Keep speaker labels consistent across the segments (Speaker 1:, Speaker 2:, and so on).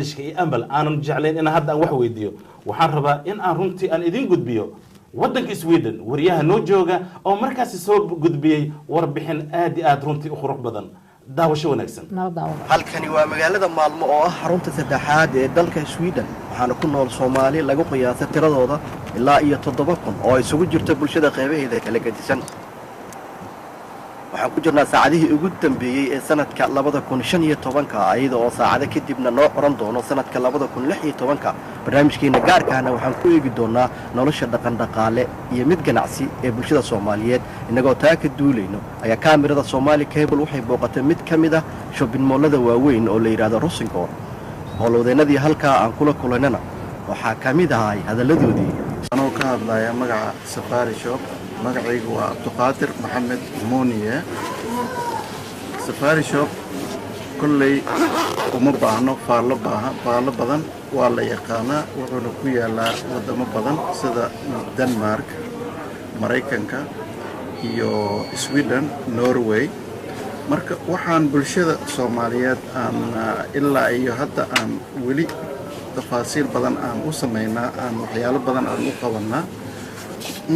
Speaker 1: أمبل أنا جعلين إن هذا واحد ويديو وحربا إن أنا رنتي أن إذين قد بيو ودنك سويدن ورياها نوجوجا أو مركز سوق قد بي وربحين آدي رنتي أخرى بدن داو شو نكسن
Speaker 2: halkani waa magaalada maalmo oo ah xarunta saddexaad ee dalka Sweden waxaana ku nool Soomaali lagu qiyaasay tiradooda ilaa iyo 7,000 oo isugu jirta bulshada qaybaheeda kala gedisan waxaan ku jirnaa saacadihii ugu dambeeyay ee sanadka 2015 ayada oo saacada kadibna noo qoran doono sanadka 2016 barnaamijkeena gaarkaana waxaan ku eegi doonaa nolosha dhaqan dhaqaale iyo mid ganacsi ee bulshada Soomaaliyeed inagoo taa ka duulayno ayaa kaamirada Somali Cable waxay booqatay mid kamid ah shopping mallada waaweyn oo la yiraahdo Rosengård howlwadeenadii halka aan kula kulanana waxaa kamid ahay hadaladoodii
Speaker 3: anoo ka hadlaya magaca Safari Shop magacaygu waa Abduqaadir Maxamed Mooniye Safari Shop kullay uma baahno faalo badan waa la yaqaanaa wuxuuna ku yaalaa wadamo badan sida Denmark Mareykanka iyo Sweden Norway marka waxaan bulshada Soomaaliyeed aan ilaa iyo hadda aan weli tafaasiil badan aan u sameynaa aan waxyaalo badan aan u qabanaa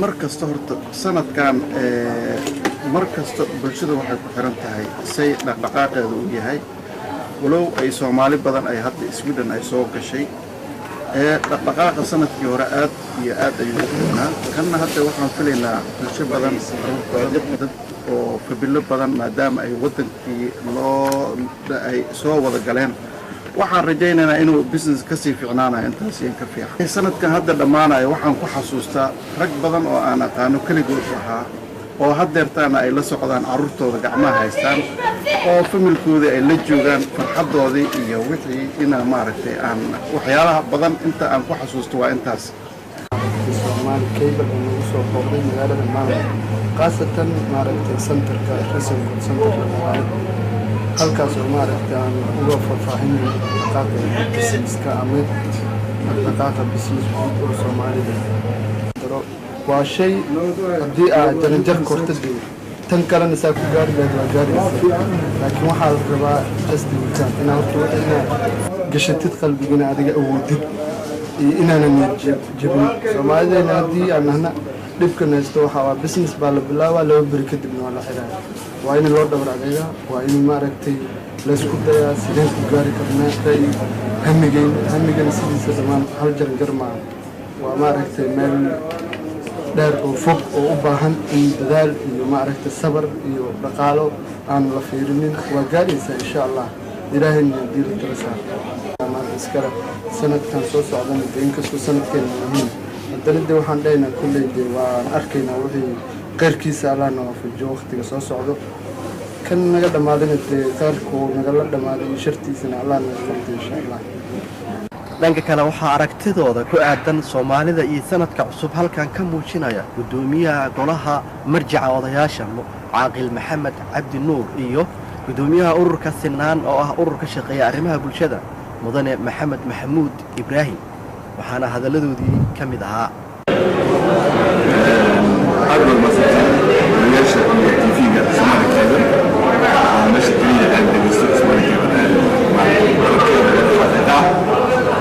Speaker 3: markasta horta sanadkan markasta bulshada waxay ku xiran tahay say dhaqdhaqaaqeedu u yahay walow ay Soomaali badan ay hadda Sweden ay soo gashay dhaqdhaqaaqa sanadkii hore aad iyo aad ayuu u weynaa kanna hadda waxaan filaynaa bulsho badan dad oo fabilo badan maadaama ay wadankii ay soo wada galeen waxaan rajaynaynaa inuu business ka sii fiicnaanayo intaas iyo ka fiican sanadkan hadda dhamaanayo waxaan ku xasuustaa rag badan oo aan aqaano kaligood ahaa oo haddeertaana ay la socdaan carruurtooda gacmaha haystaan oo familkooda ay la joogaan farxadoodii iyo wixii inaa maaragtay aan waxyaalaha badan inta aan ku xasuusto waa intaas
Speaker 4: Somali Cable oo soo booqday magaalada Maalmo qaasatan maaragtay centerka Rosengård centerka halkaas oo maaragtay aan uga faahfaahinay dhaqaaqa businesska ama dhaqaaqa business oo Soomaalida waa shay haddii aad jaranjar kortay tan kalena saa ku gaari lahayd waa gaaraysaa laakiin waxaa la rabaa tasdiiqan inaad gashatid qalbigana adiga awoodid iyo inaanan jabin Soomaalida haddii aan dhibka naysto waxaa business baa la bilaabaa laba bari kadibna waa la xiraa waa in loo dhabar adeega waa in maaragtay la isku dayaa sideen ku gaari karnaa hamigeen sidiisa dhamaan hal jaranjar maaha waa maaragtay meel dheer oo fog oo u baahan in dadaal iyo maaragtay sabar iyo dhaqaalo aan la fiirinin waa gaaraysaa insha Allah ilaahayna diiru tirasaa maanta iskala sanadkan soo socdana inkastoo sanadkeena muhiim haddana waxaan dhaynaa kulleyde waan arkaynaa wixii qeyrkiisa Allahna waafajiyo waqtiga soo socdo kan naga dhamaadina qayrkoo nagala dhamaaday shartiisana Allahna waafajiyo insha Allah
Speaker 2: dhanka kale waxaa aragtidooda ku aadan Soomaalida iyo sanadka cusub halkan ka muujinaya gudoomiyaha golaha marjaca odayaasha Caaqil Maxamed Cabdi Nuur iyo gudoomiyaha ururka Sinaan oo ah ururka shaqeeya arrimaha bulshada mudane Maxamed Maxamuud Ibraahim waxaana hadaladoodii kamid ahaa
Speaker 3: أول ما سجل يرشد تيفيجا سماري كذا ماشي كلية عند الأستاذ سماري كذا مع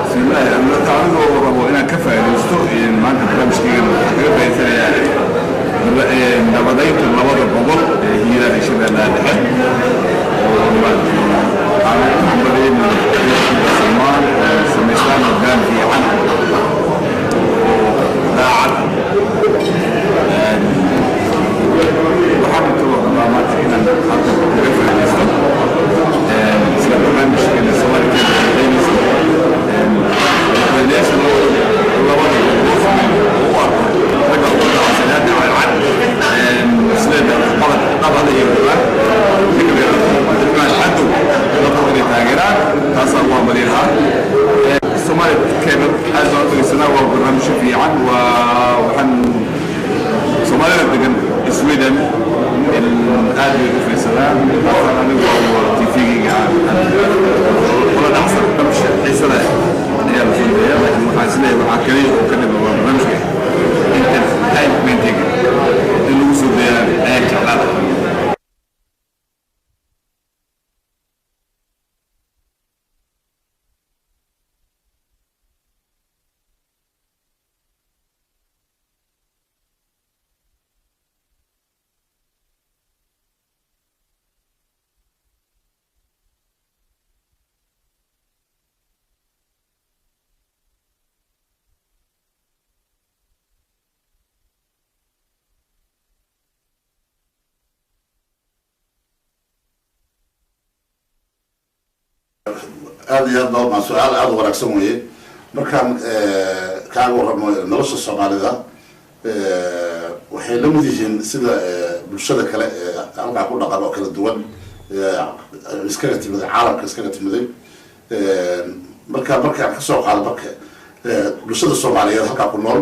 Speaker 3: بسم الله أنا تعرضوا وأنا كفى الأستاذ ما أنت كلام مش كذا كذا بيصير نبضيت النبض البابل هي لا شيء لا تحد عملين سمان سمسان وكان في عنه لا عد وحبت الوضعات هنا حتى رفع الإسلام سيبقى مشكلة الصواري كده الناس اللي وضع الوضع هو رجع وضع سنات على العدل سنات طبعا يبقى فكرة تبقى الحدو لطبعا التاجرات تصل ومليها الصومالي كانت هذا السنة وبرنامج شفيعا وحن Somalia dengan Sweden ada في السلام مثلا هو تيفيجا ولا نحصل مش حسنا هي الفندقية لكن محاسنة وعكري وكنا بنمشي انت هاي منتج الوصول ده هيك على
Speaker 5: aad iyo aad baa su-aal aada u wanaagsan weeye markaan kaaga warramo nolosha soomaalida waxay la mid yihiin sida bulshada kale ee halkaa ku dhaqan oo kala duwan iskaga timiday caalamka iskaga timiday markaan kasoo qaado marka bulshada soomaaliyeed halkaa ku nool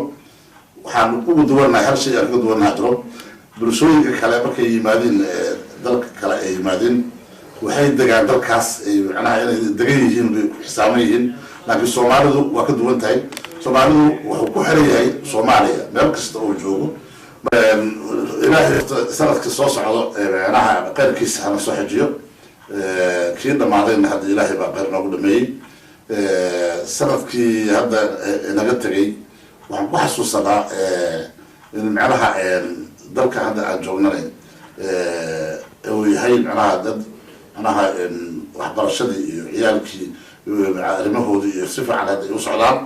Speaker 5: waxaan ugu duwanahay hal shay aan kaga duwanahay jiro bulshooyinka kale markay yimaadeen dalka kale ay yimaadeen waxay degaan dalkaas macnaha inay degan yihiin bay ku xisaaban yihiin laakiin soomaalidu waa ka duwan tahay soomaalidu wuxuu ku xiran yahay soomaaliya meel kasta oo joogo ilaahay sanadkii soo socdo macnaha qayrkiisa hana soo xejiyo kii dhammaadayna hadda ilaahay baa qayr noogu dhameeyey sanadkii hadda naga tegay waxaan ku xasuusanaa in macnaha dalka hadda aan joognanay uu yahay macnaha dad macnaha waxbarashadii iyo ciyaalkii arrimahoodii iyo si fiican hadda ay u socdaan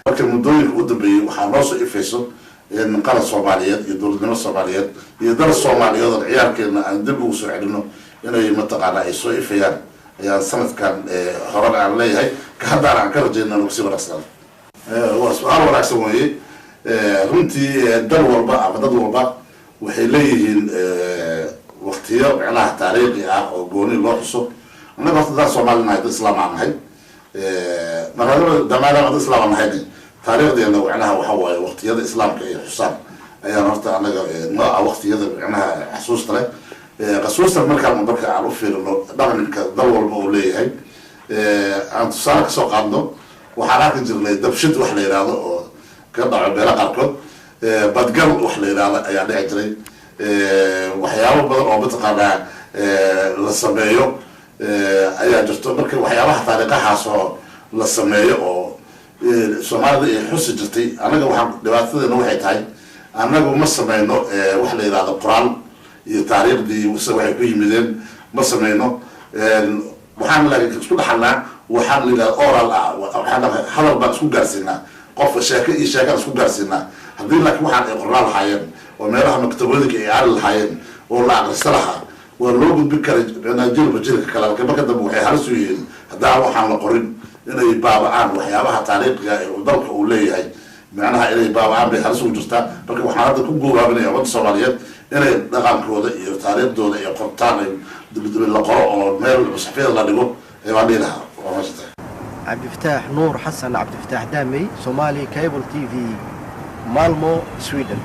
Speaker 5: marka muddooyinka u dambeeyey waxaa noo soo ifayso in qalad soomaaliyeed iyo dowladnimo soomaaliyeed iyo dal soomaaliyeed oo ciyaalkeena aan dib ugu soo celino inay mataqaana ay soo ifayaan ayaan sanadkan horena aan leeyahay ka haddaan aan ka rajayna nagu sii wanaagsanaan waa su-aal wanaagsan weeye runtii dal walba ama dad walba waxay leeyihiin waktiyo macnaha taariikhi ah oo gooni loo xuso annaga horta daan soomaali nahay dad islaam aan nahay maadaama dad islaam aan nahayna taariikhdeena macnaha waxa waaye waktiyada islaamka iyo xusaan ayaan horta annaga nooca waktiyada macnaha xasuusta leh xasuusta markaan aan u fiirino dhaqanka dal walba uu leeyahay aan tusaale kasoo qaadno waxaan arki jirnay dabshid wax la yidhaahdo oo ka dhaco beela qaarkood badgal wax la yidhaahdo ayaa dhici jiray waxyaabo badan oo mataqaanaa la sameeyo ayaa jirto marka waxyaabaha taariikhahaas oo la sameeyo oo soomaalida ay xusi jirtay annaga waxaan dhibaatadeena waxay tahay annagu ma sameyno wax la yidhaahdo qoraal iyo taariikhdii waxay ku yimideen ma sameyno waxaan laakiin isku dhaxalnaa waxaan la yidhahda oral ah waxaan hadal baan isku gaarsiinaa qofka sheeke iyo sheekaan isku gaarsiinaa haddii laakiin waxaan ay qornaa lahaayeen oo meelaha maktabooyinka ay aali lahaayeen oo la akrista lahaa waa loo gudbin karay jilba jilka kale laakiin marka dambe waxay halis u yihiin haddaan waxaan la qorin inay baaba-aan waxyaabaha taariikhiga dalka uu leeyahay macnaha inay baaba-aan bay halis ugu jirtaa marka waxaan hadda ku goobaabinaya ummadda soomaaliyeed inay dhaqankooda iyo taariikhdooda iyo qortaan la qoro oo meel saxfiyada la dhigo baan dhihi lahaa waa maashantahay
Speaker 2: cabdifataax nuur xasan cabdifataax daamey Somali Cable TV Malmo Sweden